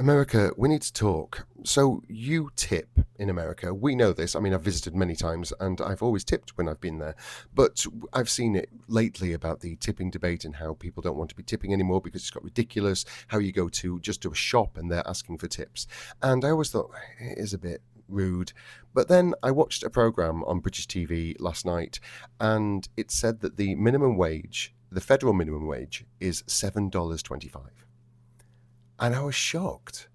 America, we need to talk. So you tip in America. We know this. I mean, I've visited many times and I've always tipped when I've been there. But I've seen it lately about the tipping debate and how people don't want to be tipping anymore because it's got ridiculous. How you go to just to a shop and they're asking for tips. And I always thought it is a bit rude. But then I watched a program on British TV last night and it said that the minimum wage, the federal minimum wage, is $7.25. And I was shocked.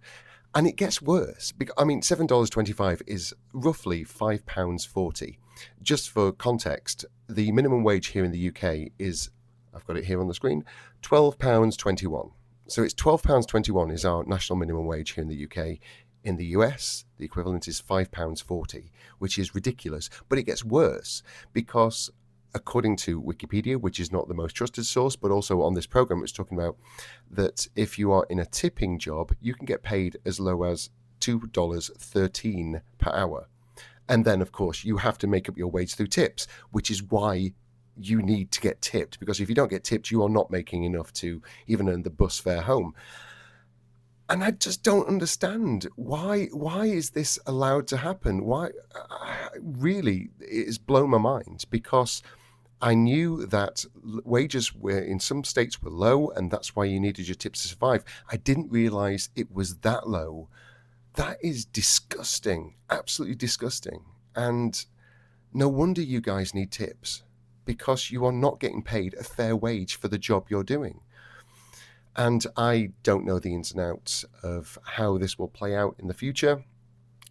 And it gets worse. I mean, $7.25 is roughly £5.40. Just for context, the minimum wage here in the UK is, I've got it here on the screen, £12.21. So it's £12.21 is our national minimum wage here in the UK. In the US, the equivalent is £5.40, which is ridiculous. But it gets worse because according to Wikipedia, which is not the most trusted source, but also on this program, it's talking about that if you are in a tipping job, you can get paid as low as $2.13 per hour. And then, of course, you have to make up your wage through tips, which is why you need to get tipped, because if you don't get tipped, you are not making enough to even earn the bus fare home. And I just don't understand why is this allowed to happen? Why really it has blown my mind because I knew that wages were in some states were low and that's why you needed your tips to survive. I didn't realize it was that low. That is disgusting, absolutely disgusting. And no wonder you guys need tips because you are not getting paid a fair wage for the job you're doing. And I don't know the ins and outs of how this will play out in the future,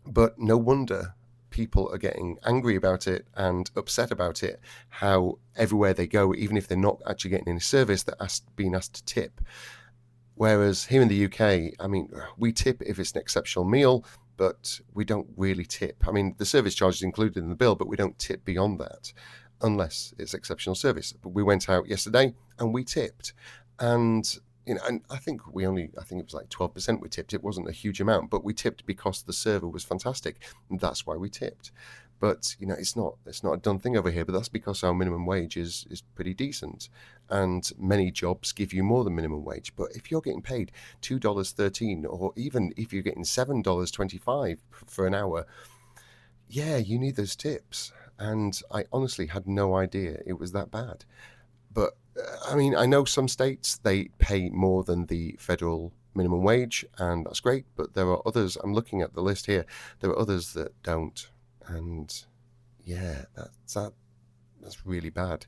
but no wonder people are getting angry about it and upset about it, how everywhere they go, even if they're not actually getting any service, they're being asked to tip. Whereas here in the UK, I mean, we tip if it's an exceptional meal, but we don't really tip. I mean, the service charge is included in the bill, but we don't tip beyond that unless it's exceptional service. But we went out yesterday and we tipped. And and I think it was like 12% we tipped. It wasn't a huge amount, but we tipped because the server was fantastic. And that's why we tipped. But, it's not a done thing over here, but that's because our minimum wage is pretty decent. And many jobs give you more than minimum wage. But if you're getting paid $2.13, or even if you're getting $7.25 for an hour, yeah, you need those tips. And I honestly had no idea it was that bad. But I mean, I know some states, they pay more than the federal minimum wage, and that's great. But there are others, I'm looking at the list here, there are others that don't. And yeah, that's really bad.